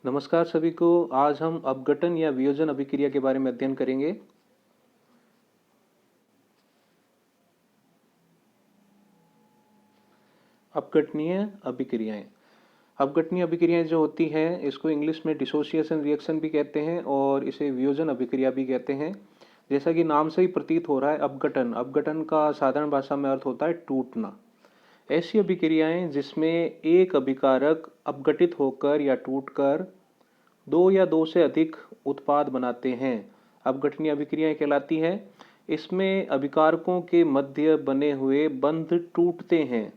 नमस्कार सभी को। आज हम अपघटन या वियोजन अभिक्रिया के बारे में अध्ययन करेंगे। अपघटनीय अभिक्रियाएं। अपघटनीय अभिक्रियाएं जो होती हैं इसको इंग्लिश में डिसोसिएशन रिएक्शन भी कहते हैं और इसे वियोजन अभिक्रिया भी कहते हैं। जैसा कि नाम से ही प्रतीत हो रहा है, अपघटन अपघटन का साधारण भाषा में अर्थ होता है टूटना। ऐसी अभिक्रियाएं जिसमें एक अभिकारक अपघटित होकर या टूटकर दो या दो से अधिक उत्पाद बनाते हैं, अपघटनीय अभिक्रियाएं कहलाती हैं। इसमें अभिकारकों के मध्य बने हुए बंध टूटते हैं,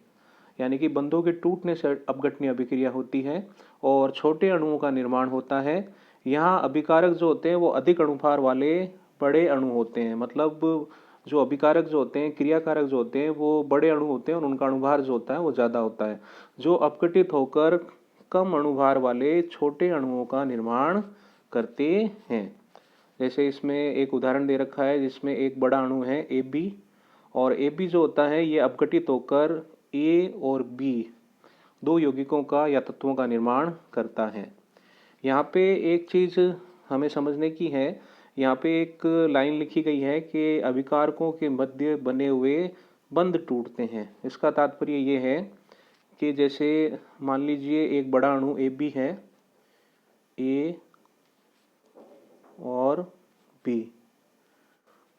यानी कि बंधों के टूटने से अपघटनीय अभिक्रिया होती है और छोटे अणुओं का निर्माण होता है। यहाँ अभिकारक जो होते हैं वो अधिक अणुभार वाले बड़े अणु होते हैं, मतलब जो अभिकारक जो होते हैं, क्रियाकारक जो होते हैं वो बड़े अणु होते हैं और उनका अणुभार जो होता है वो ज़्यादा होता है, जो अपघटित होकर कम अणुभार वाले छोटे अणुओं का निर्माण करते हैं। जैसे इसमें एक उदाहरण दे रखा है जिसमें एक बड़ा अणु है AB, और AB जो होता है ये अपघटित होकर A और B दो यौगिकों का या तत्वों का निर्माण करता है। यहाँ पे एक चीज़ हमें समझने की है। यहाँ पे एक लाइन लिखी गई है कि अभिकारकों के मध्य बने हुए बंध टूटते हैं। इसका तात्पर्य ये है कि जैसे मान लीजिए एक बड़ा अणु AB है, A और B,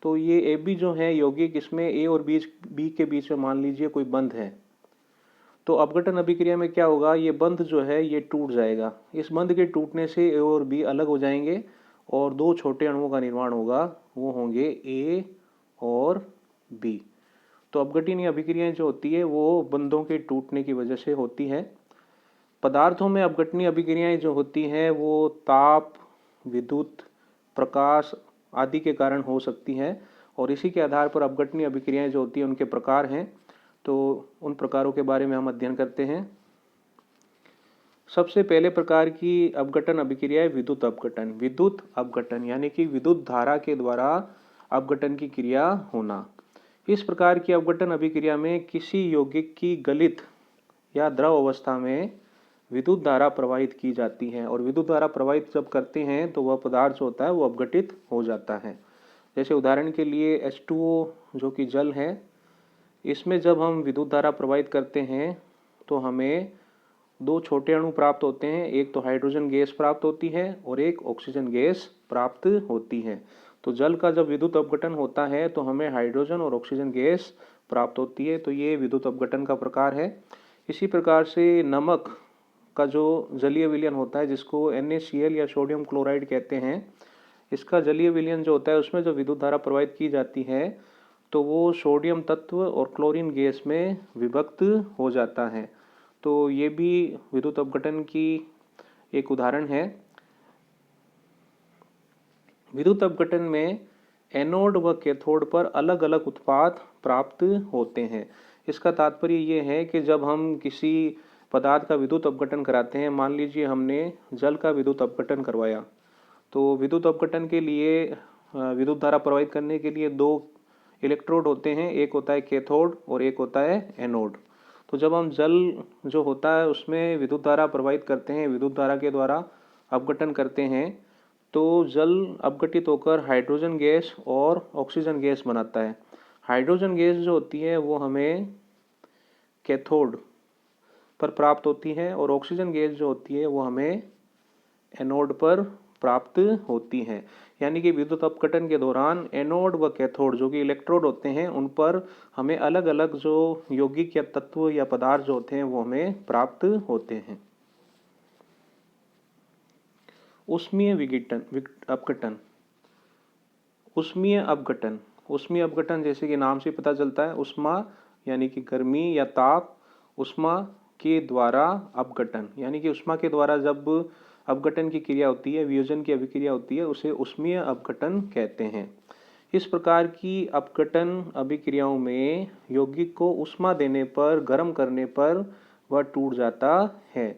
तो ये AB जो है यौगिक, इसमें A और B के बीच में मान लीजिए कोई बंध है, तो अपघटन अभिक्रिया में क्या होगा, ये बंध जो है ये टूट जाएगा। इस बंध के टूटने से A और B अलग हो जाएंगे और दो छोटे अणुओं का निर्माण होगा, वो होंगे A और B। तो अपघटनीय अभिक्रियाएं जो होती है वो बंधों के टूटने की वजह से होती है। पदार्थों में अपघटनीय अभिक्रियाएं जो होती हैं वो ताप, विद्युत, प्रकाश आदि के कारण हो सकती हैं और इसी के आधार पर अपघटनीय अभिक्रियाएं जो होती हैं उनके प्रकार हैं। तो उन प्रकारों के बारे में हम अध्ययन करते हैं। सबसे पहले प्रकार की अपघटन अभिक्रिया है विद्युत अपघटन। विद्युत अपघटन यानी कि विद्युत धारा के द्वारा अपघटन की क्रिया होना। इस प्रकार की अपघटन अभिक्रिया में किसी यौगिक की गलित या द्रव अवस्था में विद्युत धारा प्रवाहित की जाती है और विद्युत धारा प्रवाहित जब करते हैं तो वह पदार्थ जो होता है वो अपघटित हो जाता है। जैसे उदाहरण के लिए H2O जो कि जल है, इसमें जब हम विद्युत धारा प्रवाहित करते हैं तो हमें दो छोटे अणु प्राप्त होते हैं, एक तो हाइड्रोजन गैस प्राप्त होती है और एक ऑक्सीजन गैस प्राप्त होती है। तो जल का जब विद्युत अपघटन होता है तो हमें हाइड्रोजन और ऑक्सीजन गैस प्राप्त होती है, तो ये विद्युत अपघटन का प्रकार है। इसी प्रकार से नमक का जो जलीय विलयन होता है जिसको NaCl या सोडियम क्लोराइड कहते हैं, इसका जलीय विलयन जो होता है उसमें जो विद्युत धारा प्रवाहित की जाती है तो वो सोडियम तत्व और क्लोरीन गैस में विभक्त हो जाता है। तो ये भी विद्युत अपघटन की एक उदाहरण है। विद्युत अपघटन में एनोड व कैथोड पर अलग अलग उत्पाद प्राप्त होते हैं। इसका तात्पर्य ये है कि जब हम किसी पदार्थ का विद्युत अपघटन कराते हैं, मान लीजिए हमने जल का विद्युत अपघटन करवाया, तो विद्युत अपघटन के लिए विद्युत धारा प्रवाहित करने के लिए दो इलेक्ट्रोड होते हैं, एक होता है कैथोड और एक होता है एनोड। तो जब हम जल जो होता है उसमें विद्युत धारा प्रवाहित करते हैं, विद्युत धारा के द्वारा अपघटन करते हैं, तो जल अपघटित होकर हाइड्रोजन गैस और ऑक्सीजन गैस बनाता है। हाइड्रोजन गैस जो होती है वो हमें कैथोड पर प्राप्त होती है और ऑक्सीजन गैस जो होती है वो हमें एनोड पर प्राप्त होती है। यानी कि विद्युत अपघटन के दौरान एनोड व कैथोड जो कि इलेक्ट्रोड होते हैं उन पर हमें अलग अलग जो यौगिक या तत्व या पदार्थ जो होते हैं वो हमें प्राप्त होते हैं। ऊष्मीय अपघटन। ऊष्मीय अपघटन, ऊष्मीय अपघटन जैसे कि नाम से पता चलता है, ऊष्मा यानी कि गर्मी या ताप, ऊष्मा के द्वारा अपघटन यानी कि ऊष्मा के द्वारा जब अपघटन की क्रिया होती है, वियोजन की अभिक्रिया होती है, उसे ऊष्मीय अपघटन कहते हैं। इस प्रकार की अपघटन अभिक्रियाओं में यौगिक को ऊष्मा देने पर, गर्म करने पर वह टूट जाता है।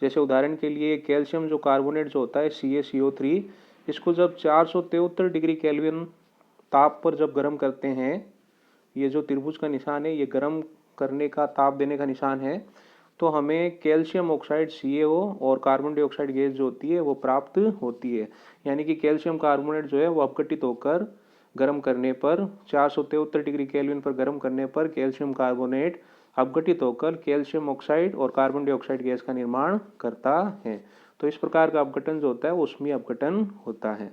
जैसे उदाहरण के लिए कैल्शियम जो कार्बोनेट जो होता है CaCO3, इसको जब 473 डिग्री केल्विन ताप पर जब गर्म करते हैं, ये जो त्रिभुज का निशान है ये गर्म करने का, ताप देने का निशान है, तो हमें कैल्शियम ऑक्साइड CaO और कार्बन डाइऑक्साइड गैस जो होती है वो प्राप्त होती है। यानी कि कैल्शियम कार्बोनेट जो है वो अपघटित होकर गर्म करने पर 473 डिग्री केल्विन पर गर्म करने पर कैल्शियम कार्बोनेट अपघटित होकर कैल्शियम ऑक्साइड और कार्बन डाइऑक्साइड गैस का निर्माण करता है। तो इस प्रकार का अपघटन जो होता है वो ऊष्मीय अपघटन होता है।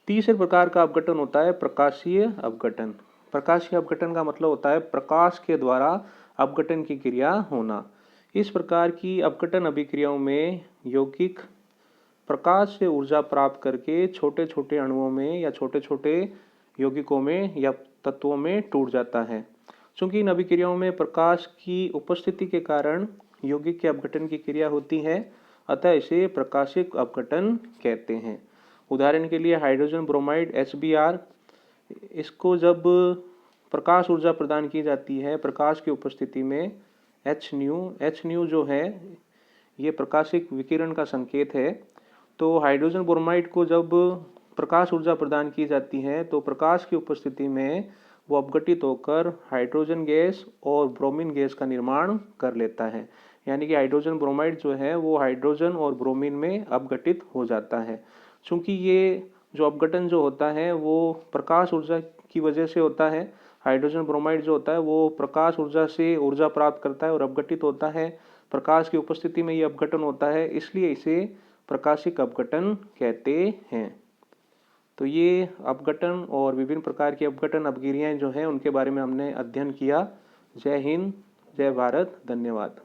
तीसरे प्रकार का अपघटन होता है प्रकाशीय अपघटन। प्रकाशीय अपघटन का मतलब होता है प्रकाश के द्वारा अपघटन की क्रिया होना। इस प्रकार की अपघटन अभिक्रियाओं में यौगिक प्रकाश से ऊर्जा प्राप्त करके छोटे छोटे अणुओं में या छोटे छोटे यौगिकों में या तत्वों में टूट जाता है। चूंकि इन अभिक्रियाओं में प्रकाश की उपस्थिति के कारण यौगिक के अपघटन की क्रिया होती है, अतः इसे प्रकाशिक अपघटन कहते हैं। उदाहरण के लिए हाइड्रोजन ब्रोमाइड HBr, इसको जब प्रकाश ऊर्जा प्रदान की जाती है प्रकाश की उपस्थिति में, H जो है ये प्रकाशिक विकिरण का संकेत है। तो हाइड्रोजन ब्रोमाइड को जब प्रकाश ऊर्जा प्रदान की जाती है तो प्रकाश की उपस्थिति में वो अपघटित होकर हाइड्रोजन गैस और ब्रोमीन गैस का निर्माण कर लेता है। यानी कि हाइड्रोजन ब्रोमाइड जो है वो हाइड्रोजन और ब्रोमीन में अपघटित हो जाता है। चूंकि ये जो अपघटन जो होता है वो प्रकाश ऊर्जा की वजह से होता है, हाइड्रोजन ब्रोमाइड जो होता है वो प्रकाश ऊर्जा से ऊर्जा प्राप्त करता है और अपघटित होता है, प्रकाश की उपस्थिति में ये अपघटन होता है, इसलिए इसे प्रकाशिक अपघटन कहते हैं। तो ये अपघटन और विभिन्न प्रकार की अपघटन अपक्रियाएं जो हैं उनके बारे में हमने अध्ययन किया। जय हिंद, जय भारत, धन्यवाद।